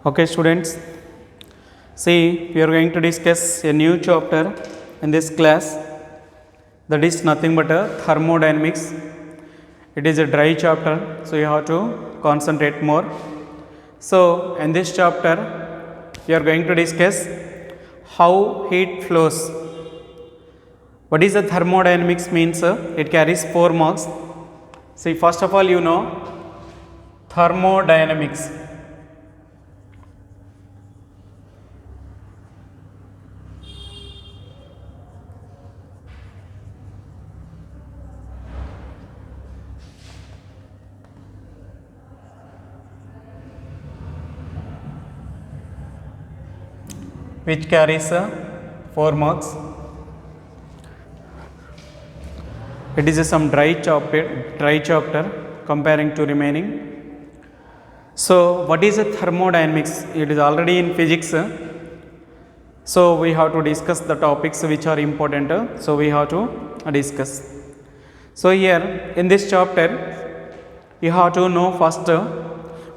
Okay, students, see, we are going to discuss a new chapter in this class, that is nothing but a thermodynamics. It is a dry chapter, so you have to concentrate more. So in this chapter we are going to discuss how heat flows. What is the thermodynamics means? It carries 4 marks. See, first of all, you know thermodynamics. Which carries 4 marks. It is some dry chapter comparing to remaining. So what is a thermodynamics? It is already in physics. So we have to discuss the topics which are important. So we have to discuss. So here in this chapter you have to know first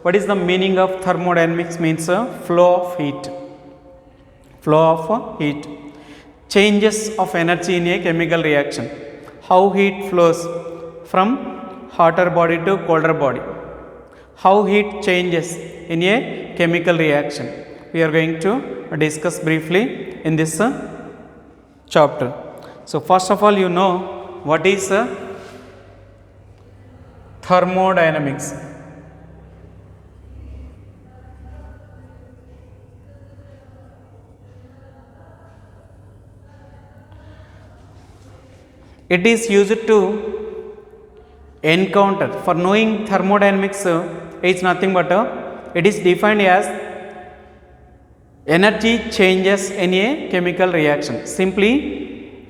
what is the meaning of thermodynamics. Means flow of heat. Flow of heat, changes of energy in a chemical reaction. How heat flows from hotter body to colder body. How heat changes in a chemical reaction. We are going to discuss briefly in this chapter. So first of all, you know what is thermodynamics. It is used to encounter. For knowing thermodynamics is nothing but it is defined as energy changes in a chemical reaction. Simply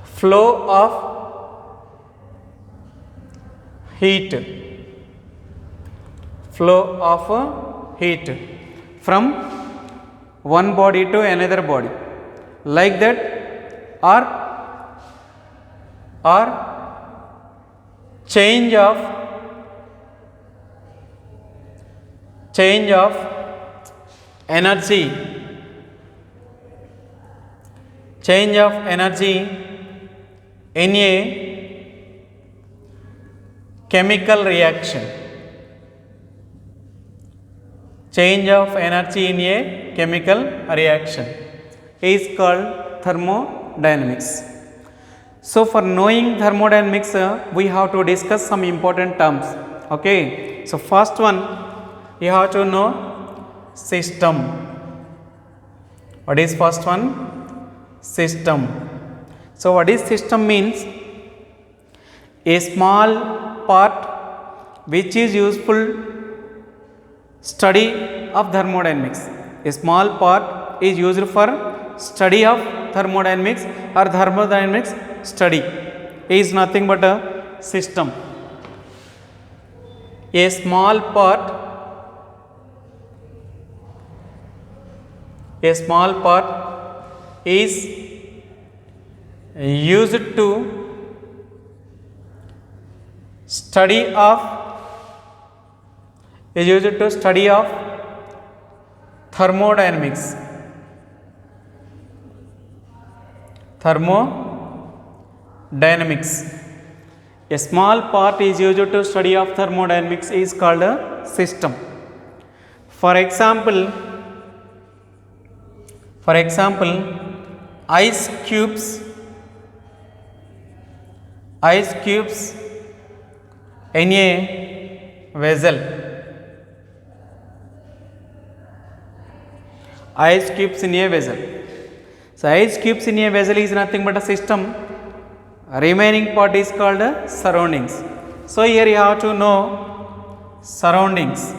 flow of heat. Flow of heat from one body to another body, like that, or change of energy, in a chemical reaction. Change of energy in a chemical reaction is called thermodynamics. So for knowing thermodynamics, we have to discuss some important terms. Okay. So first one, you have to know system. What is first one? System. So what is system means? A small part which is useful study of thermodynamics. A small part is used for study of thermodynamics or thermodynamics study is nothing but a system. A small part is used to study of thermodynamics. A small part is used to study of thermodynamics is called a system. For example, ice cubes in a vessel. Ice cubes in a vessel. So ice cubes in a vessel is nothing but a system. Remaining part is called surroundings. So here you have to know surroundings.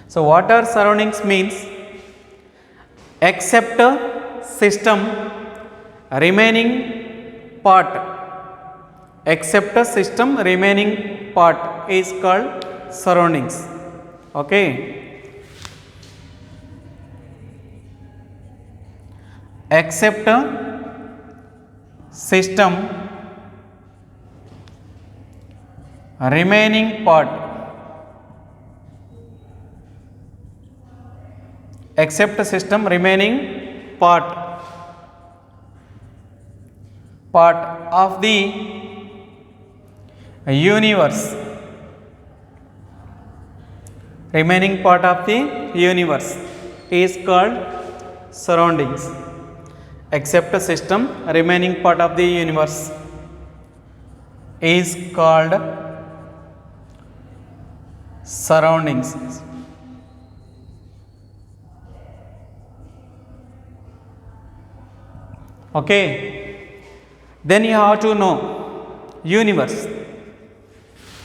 So what are surroundings means? Except system, remaining part. Except a system, remaining part is called surroundings. Okay. Except system, remaining part except system remaining part of the universe, remaining part of the universe is called surroundings. Except system remaining part of the universe is called surroundings. Okay, then you have to know universe.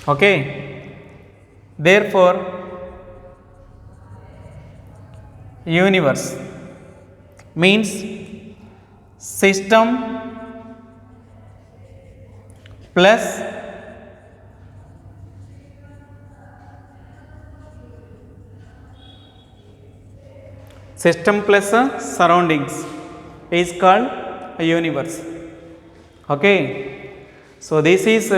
Okay, therefore universe means system plus surroundings is called a universe. Okay, so this is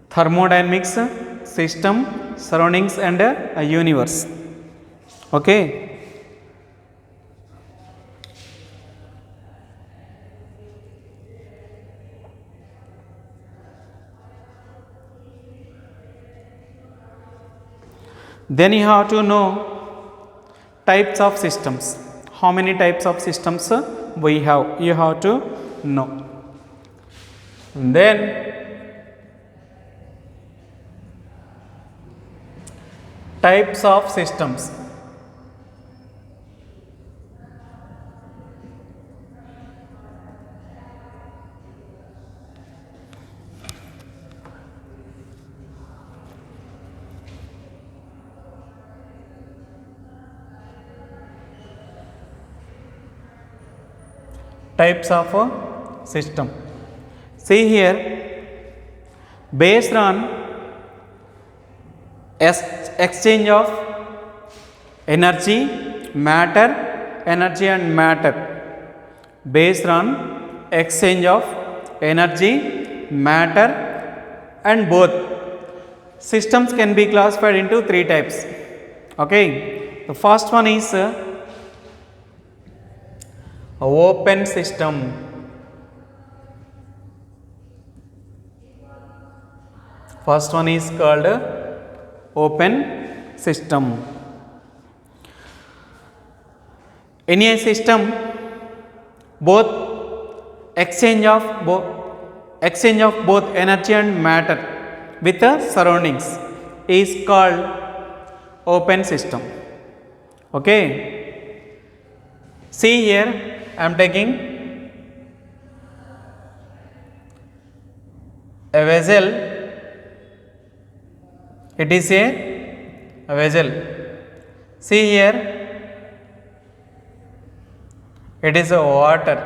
thermodynamics, system, surroundings and a universe. Okay, then you have to know types of systems. How many types of systems we have, you have to know. And then types of systems. Types of system. See here, based on exchange of energy and matter, based on exchange of energy, matter and both, systems can be classified into three types. Okay, the first one is open system. First one is called open system. In a system, both exchange of both energy and matter with the surroundings is called open system. Okay, see here, I am taking a vessel. It is a vessel. See here, it is a water.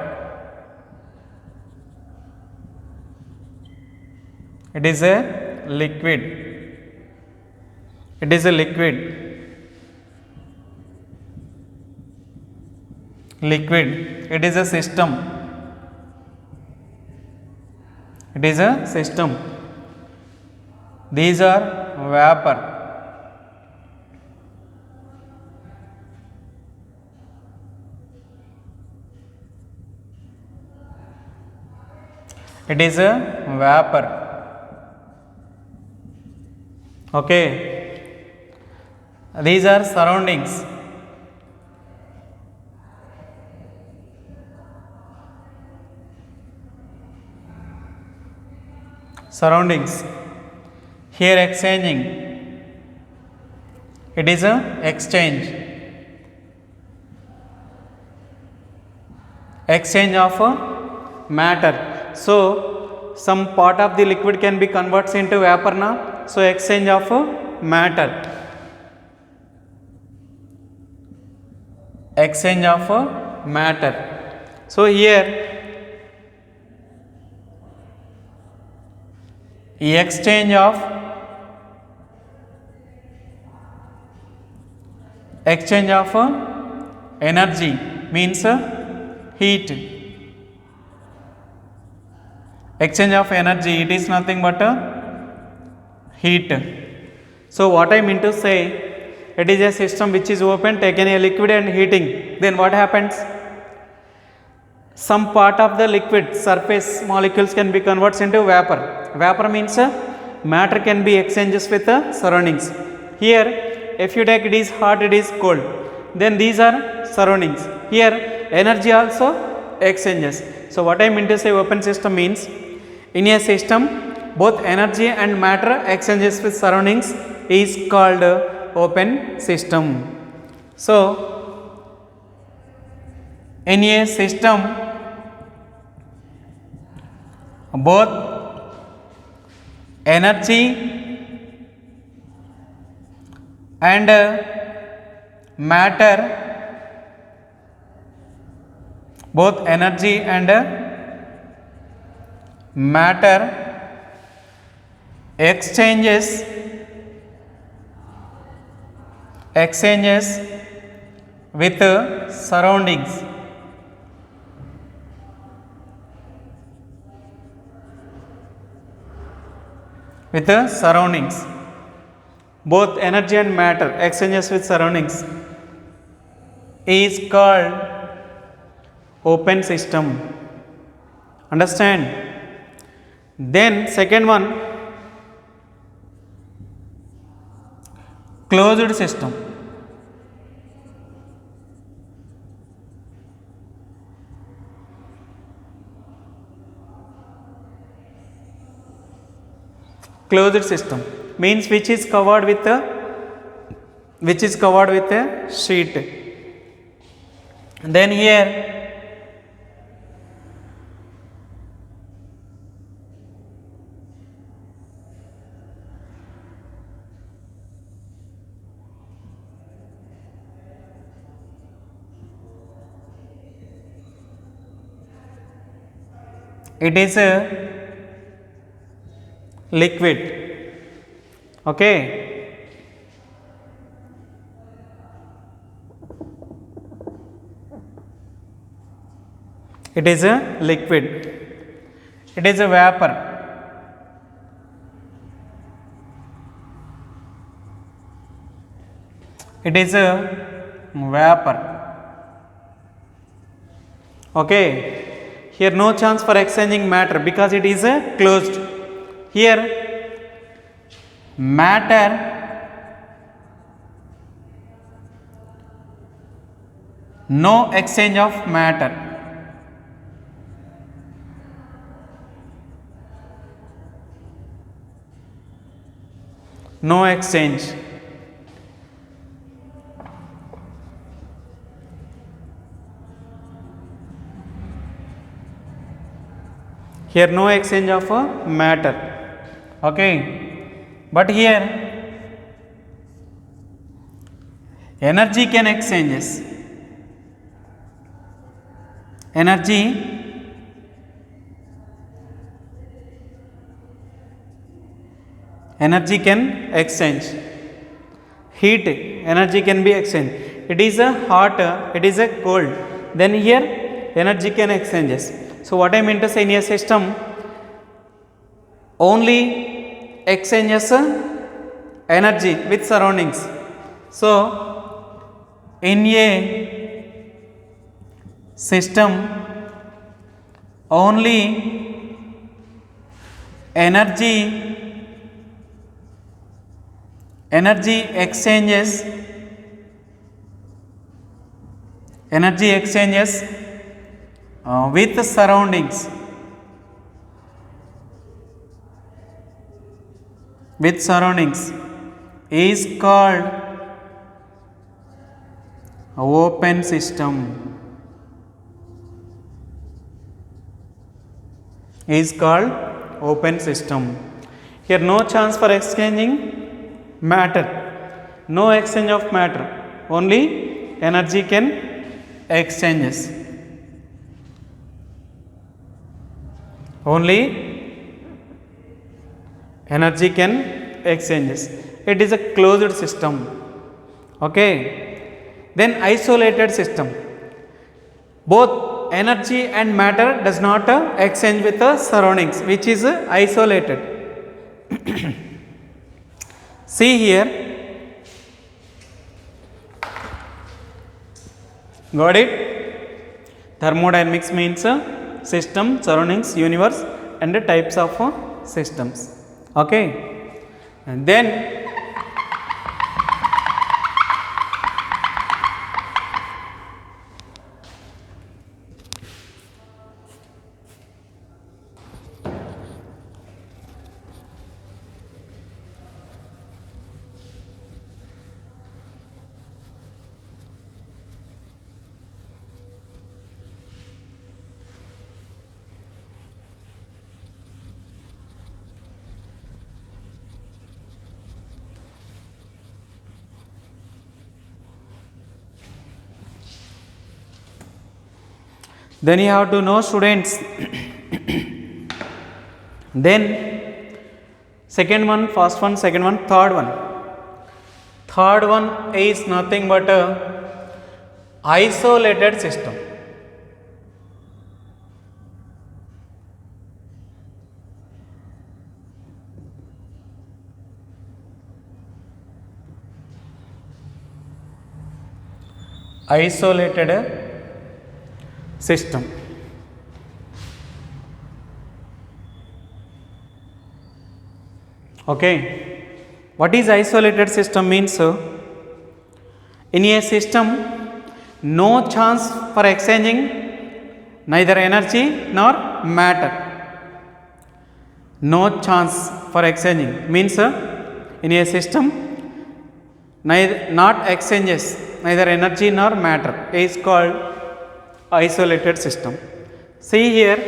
It is a liquid. It is a liquid. It is a system. It is a system. These are vapor. It is a vapor. Okay, these are surroundings. Here exchanging, it is a exchange of matter. So some part of the liquid can be converted into vapor now. So exchange of matter, So here exchange of energy means heat. exchange of energy, it is nothing but a heat. So what I mean to say, it is a system which is open, taken a liquid and heating, then what happens? Some part of the liquid surface molecules can be converted into vapor. Vapor means matter can be exchanges with the surroundings. Here if you take it is hot, it is cold, then these are surroundings. Here energy also exchanges. So what I mean to say, open system means in a system both energy and matter exchanges with surroundings is called open system. So in a system both energy and matter, both energy and matter exchanges with surroundings. With the surroundings, both energy and matter exchanges with surroundings is called open system. Understand? Then second one, closed system. Closed system means which is covered with a sheet. Then here it is a liquid. Okay, it is a liquid, it is a vapor. It is a vapor. Okay, here no chance for exchanging matter because it is a closed. Here matter no exchange of matter. No exchange. Here no exchange of matter. Okay, but here energy can exchanges. Energy can exchange. Heat energy can be exchanged. It is a hot, it is a cold, then here energy can exchanges. So what I mean to say, in a system only exchanges energy with surroundings. So in a system only energy exchanges with surroundings. With surroundings is called open system. Is called open system. Here no chance for exchanging matter, no exchange of matter, only energy can exchanges. Only energy can exchanges. It is a closed system. Okay, then isolated system, both energy and matter does not exchange with the surroundings, which is isolated. See here, got it? Thermodynamics means system, surroundings, universe, and the types of systems. Okay, and then you have to know, students. Then second one, first one, second one, third one. Third one is nothing but a isolated system. Isolated system. Okay, what is isolated system means? In a system, no chance for exchanging neither energy nor matter. No chance for exchanging means in a system not exchanges neither energy nor matter is called isolated system. See here,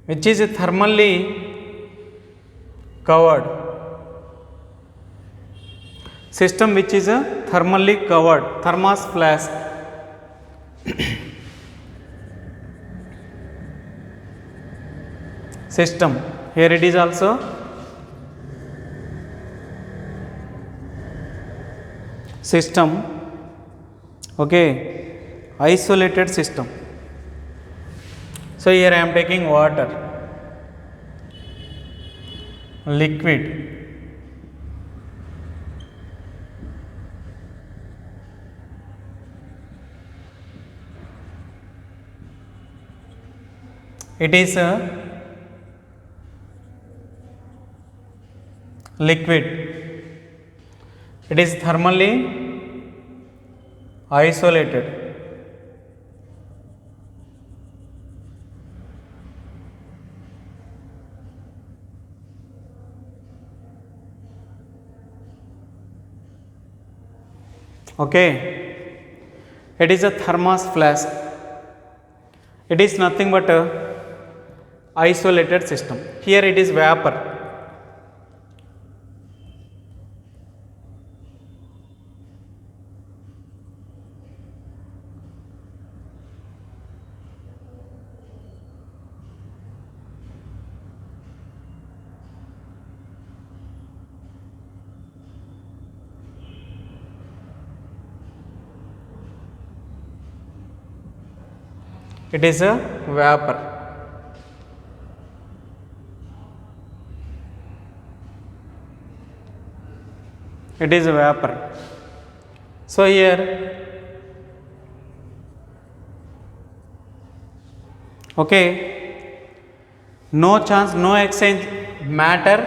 which is thermally covered. System which is thermally covered, thermos flask. System, here it is also system. Okay, isolated system. So here I am taking water, liquid, it is a liquid, it is thermally isolated. Okay, it is a thermos flask. It is nothing but a isolated system. Here it is vapor. It is a vapor. It is a vapor. So here, okay, no chance, no exchange matter,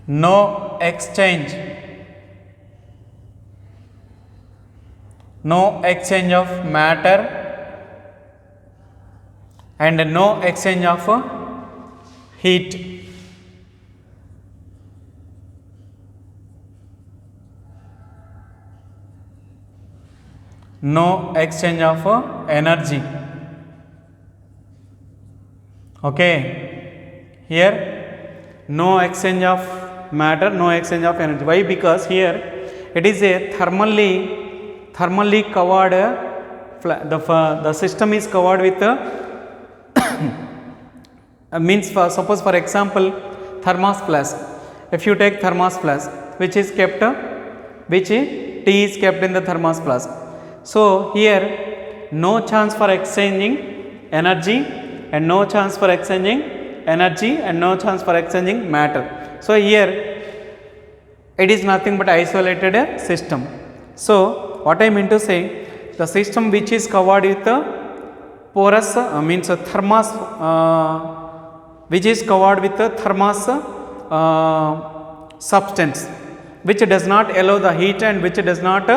no exchange, no exchange of matter, and no exchange of heat. No exchange of energy. Okay, here no exchange of matter, no exchange of energy. Why? Because here it is a thermally covered the system is covered with means for suppose for example thermos flask. If you take thermos flask which is kept which tea is kept in the thermos flask. So here no chance for exchanging energy and no chance for exchanging energy and no chance for exchanging matter. So here it is nothing but isolated system. So what I mean to say, the system which is covered with porous means thermos which is covered with thermos substance which does not allow the heat and which does not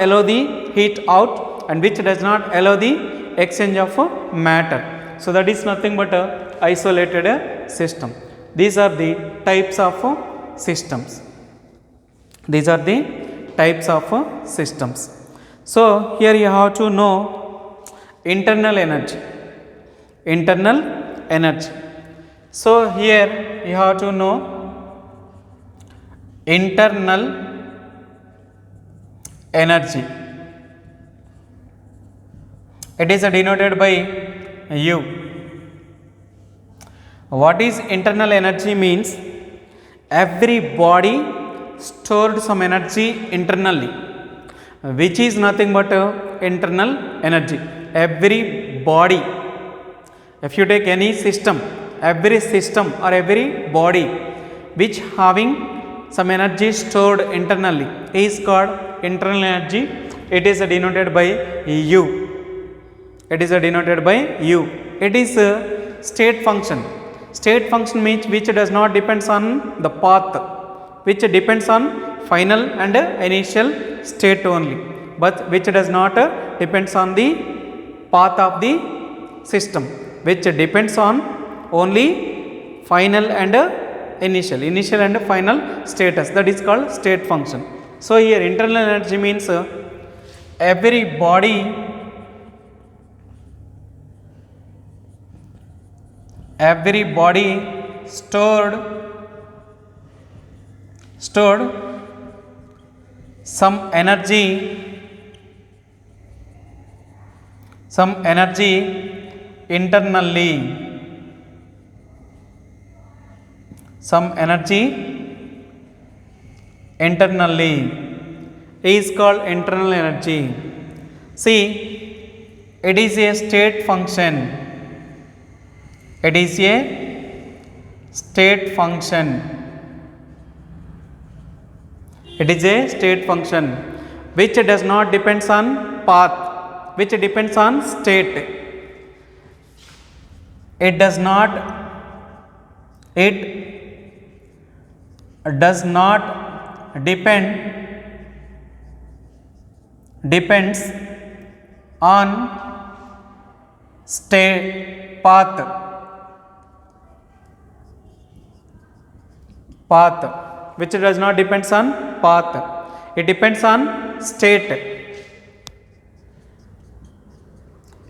allow the heat out and which does not allow the exchange of matter. So that is nothing but a isolated system. These are the types of systems. These are the types of systems. So here you have to know internal energy. Internal energy. So here you have to know internal energy. It is denoted by U. What is internal energy means? Every body stored some energy internally, which is nothing but internal energy. Every body, if you take any system, every system or every body which having some energy stored internally is called internal energy. It is denoted by U. It is denoted by U. It is a state function. State function means which does not depends on the path, which depends on final and initial state only, but which does not depends on the path of the system, which depends on only final and initial and final status. That is called state function. So here internal energy means every body stored some energy internally, some energy internally is called internal energy. See, it is a state function. It is a state function. It is a state function which does not depends on path, which depends on state. It does not depends on state path, which does not depends on path. It depends on state.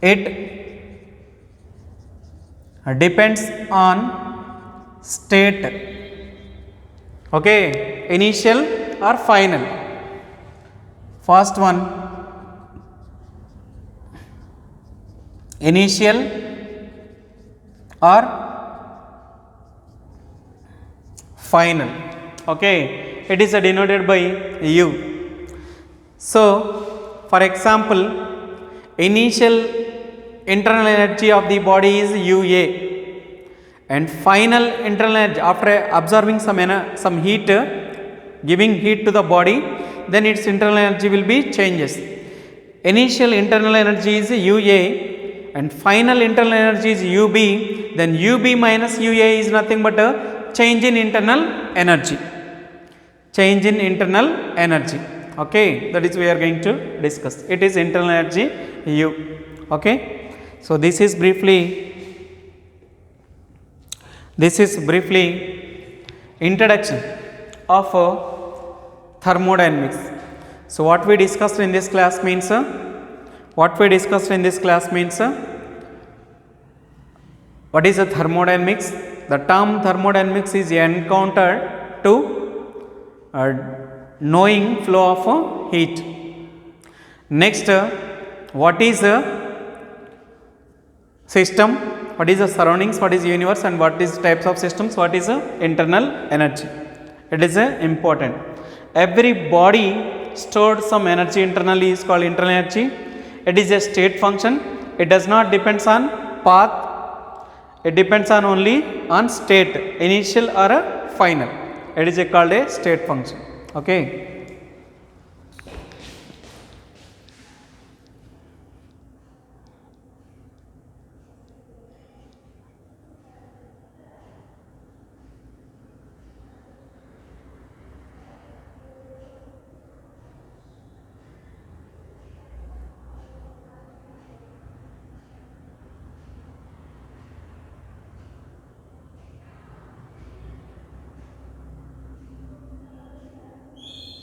It depends on state. Okay, initial or final. First one, initial or final. Okay, it is denoted by U. So for example, initial internal energy of the body is UA and final internal energy after absorbing some heat, giving heat to the body, then its internal energy will be changes. Initial internal energy is UA and final internal energy is UB, then UB minus UA is nothing but a change in internal energy. Change in internal energy. Okay, that is we are going to discuss. It is internal energy U. Okay, so this is briefly introduction of thermodynamics. So what we discussed in this class means what is the thermodynamics, The term thermodynamics is encountered to knowing flow of heat. Next, what is a system, what is the surroundings, what is universe, and what is types of systems, what is internal energy. It is important. Every body stored some energy internally is called internal energy. It is a state function. It does not depends on path. It depends on only on state, initial or a final. It is called a state function. Okay.